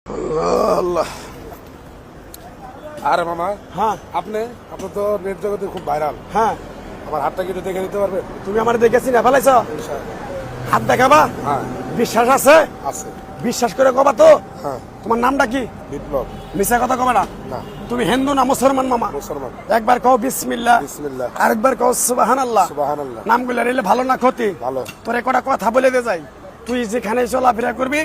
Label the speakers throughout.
Speaker 1: আল্লাহ। আরে মামা,
Speaker 2: হ্যাঁ
Speaker 1: আপনি তো নেট জগতে খুব ভাইরাল।
Speaker 2: হ্যাঁ,
Speaker 1: আমার হাতটা কি একটু দেখে নিতে পারবেন?
Speaker 2: তুমি আমার দেখেছি না ফেলাইছ, হাত দেখাবা?
Speaker 1: হ্যাঁ
Speaker 2: বিশ্বাস আছে?
Speaker 1: আছে।
Speaker 2: বিশ্বাস করে কবা তো।
Speaker 1: হ্যাঁ।
Speaker 2: তোমার নামটা কি?
Speaker 1: বিপ্লব।
Speaker 2: মিছা কথা কবে না।
Speaker 1: না।
Speaker 2: তুমি হিন্দু না মুসলমান মামা?
Speaker 1: মুসলমান।
Speaker 2: একবার কও বিসমিল্লাহ,
Speaker 1: বিসমিল্লাহ।
Speaker 2: আরেকবার কও সুবহানাল্লাহ।
Speaker 1: সুবহানাল্লাহ।
Speaker 2: নামগুলো রেলে ভালো না ক্ষতি?
Speaker 1: ভালো।
Speaker 2: তোরে কটা কথা বলে দে যাই, তুই যেখানেই চলাফেরা করবি,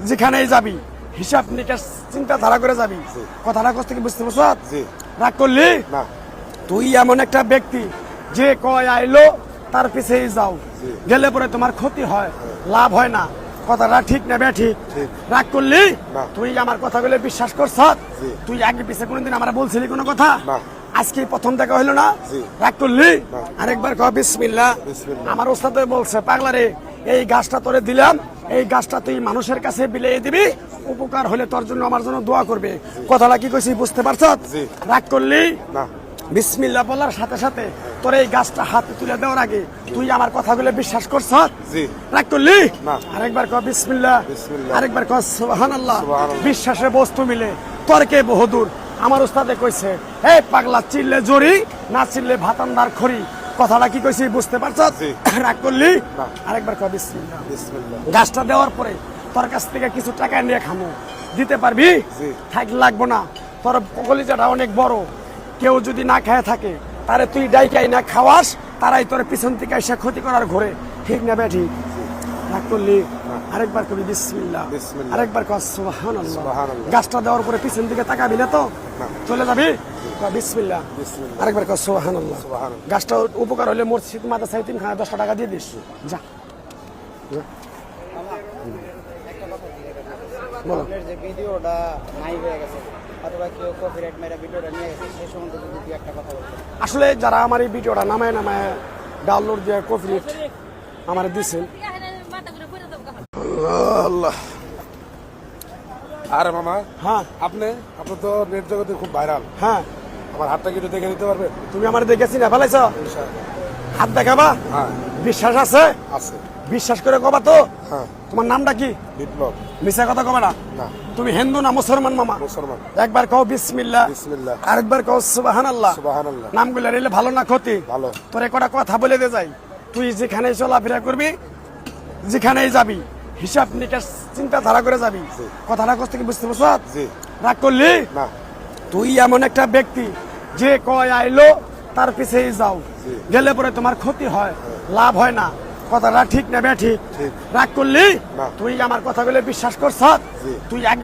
Speaker 2: যেখানেই যাবি, হিসাব নিকাশ চিন্তাধারা করে যাবি।
Speaker 1: জি।
Speaker 2: কথাটা কষ্ট কি বুঝতে পারছ?
Speaker 1: জি।
Speaker 2: রাগ করলি?
Speaker 1: না।
Speaker 2: তুই এমন একটা ব্যক্তি যে কয় আইলো তার পিছেই যাও,
Speaker 1: জি।
Speaker 2: গেলে পরে তোমার ক্ষতি হয়, লাভ হয় না। কথাটা ঠিক না বে? ঠিক।
Speaker 1: ঠিক।
Speaker 2: রাগ করলি?
Speaker 1: না।
Speaker 2: তুই আমার কথাগুলো বিশ্বাস করছ?
Speaker 1: জি।
Speaker 2: তুই আগে পিছে কোনোদিন আমার বলছিলি কোনো কথা?
Speaker 1: না।
Speaker 2: আজকে প্রথম দেখা হইলো না?
Speaker 1: জি।
Speaker 2: রাগ করলি?
Speaker 1: না।
Speaker 2: আরেকবার কও বিসমিল্লাহ।
Speaker 1: বিসমিল্লাহ।
Speaker 2: আমার ওস্তাদ বলছে, পাগলা রে, এই গাছটা তোরে দিলাম, এই গাছটা তুই মানুষের কাছে বিলিয়ে দিবি, উপকার হলে তোর জন্য আমার জন্য দোয়া করবে। কথাটা কি কইছি বুঝতে পারছ?
Speaker 1: জি।
Speaker 2: রাগ করলি?
Speaker 1: না।
Speaker 2: বিসমিল্লাহ বলার সাথে সাথে তোর এই গাছটা হাতে তুলে দেওয়ার আগে তুই আমার কথাগুলো বিশ্বাস করছ?
Speaker 1: জি।
Speaker 2: রাগ করলি?
Speaker 1: না।
Speaker 2: আরেকবার কও বিসমিল্লাহ।
Speaker 1: বিসমিল্লাহ।
Speaker 2: আরেকবার কও সুবহানাল্লাহ।
Speaker 1: সুবহানাল্লাহ।
Speaker 2: বিশ্বাসের বস্তু মিলে তর্কে বহুদূর। আমার ওস্তাদে কইছে, এই পাগলা, চিল্লে জড়ি, না চিল্লে ভাতান্দার খড়ি। কথাটা কি কইছি বুঝতে পারছ?
Speaker 1: জি।
Speaker 2: রাগ করলি?
Speaker 1: না।
Speaker 2: আরেকবার কও বিসমিল্লাহ।
Speaker 1: বিসমিল্লাহ।
Speaker 2: গাছটা দেওয়ার পরে তোর কাছ থেকে কিছু টাকা নিয়ে খামো, দিতে পারবি?
Speaker 1: জি।
Speaker 2: থাক, লাগবো না। তোর কলিজাটা অনেক বড়, কেউ যদি না খেয়ে থাকে তারে তুই ডাইকাই না খাওয়াস, তারাই তোর পিছন থেকে এসে ক্ষতি করার ঘরে। ঠিক না বে? ঠিক। রাগ করলি? আরেকবার কবি বিসমিল্লাহ।
Speaker 1: বিসমিল্লাহ।
Speaker 2: আরেকবার কর সুবহানাল্লাহ।
Speaker 1: সুবহানাল্লাহ।
Speaker 2: গাছটা দেওয়ার পরে পিছন দিকে তাকাবি না তো?
Speaker 1: না।
Speaker 2: চলে যাবি? কর বিসমিল্লাহ।
Speaker 1: বিসমিল্লাহ।
Speaker 2: আরেকবার কর সুবহানাল্লাহ।
Speaker 1: সুবহানাল্লাহ।
Speaker 2: গাছটা উপকার হলে মসজিদ মাদ্রাসায় 3 টাকা দিয়ে দিস। যা। বলো।
Speaker 3: আপনার যে ভিডিওটা নাই হয়ে গেছে অথবা কেউ কপিরাইট মেরা ভিডিওটা নিয়ে গেছে সেই সম্বন্ধে যদি দুই একটা কথা বলতেন।
Speaker 2: আসলে যারা আমার এই ভিডিওটা নামায় ডাউনলোড দিয়ে কপিরাইট আমার দিছেন,
Speaker 1: আল্লাহ। আরে মামা,
Speaker 2: হ্যাঁ
Speaker 1: আপনি তো নেট জগতে খুব ভাইরাল।
Speaker 2: হ্যাঁ,
Speaker 1: আমার হাতটা কি একটু দেখে নিতে পারবেন?
Speaker 2: তুমি আমার দেখেছি না ফেলাইছ, হাত দেখাবা?
Speaker 1: হ্যাঁ
Speaker 2: বিশ্বাস আছে?
Speaker 1: আছে।
Speaker 2: বিশ্বাস করে কবা তো।
Speaker 1: হ্যাঁ।
Speaker 2: তোমার নামটা কি?
Speaker 1: বিপ্লব।
Speaker 2: মিছা কথা কবে না।
Speaker 1: না।
Speaker 2: তুমি হিন্দু না মুসলমান মামা?
Speaker 1: মুসলমান।
Speaker 2: একবার কও বিসমিল্লাহ,
Speaker 1: বিসমিল্লাহ।
Speaker 2: আরেকবার কও সুবহানাল্লাহ।
Speaker 1: সুবহানাল্লাহ।
Speaker 2: নামগুলো রেলে ভালো না ক্ষতি?
Speaker 1: ভালো।
Speaker 2: তোরে কটা কথা বলে দে যাই, তুই যেখানেই চলাফেরা করবি, যেখানেই যাবি, হিসাব নিকাশ চিন্তাধারা করে যাবি।
Speaker 1: জি।
Speaker 2: কথাটা কষ্ট কি বুঝতে পারছ?
Speaker 1: জি।
Speaker 2: রাগ করলি?
Speaker 1: না।
Speaker 2: তুই এমন একটা ব্যক্তি যে কয় আইলো তার পিছেই যাও,
Speaker 1: জি।
Speaker 2: গেলে পরে তোমার ক্ষতি হয়, লাভ হয় না। কথাটা ঠিক না বে? ঠিক।
Speaker 1: ঠিক।
Speaker 2: রাগ করলি?
Speaker 1: না।
Speaker 2: তুই আমার কথাগুলো বিশ্বাস করছ?
Speaker 1: জি।
Speaker 2: তুই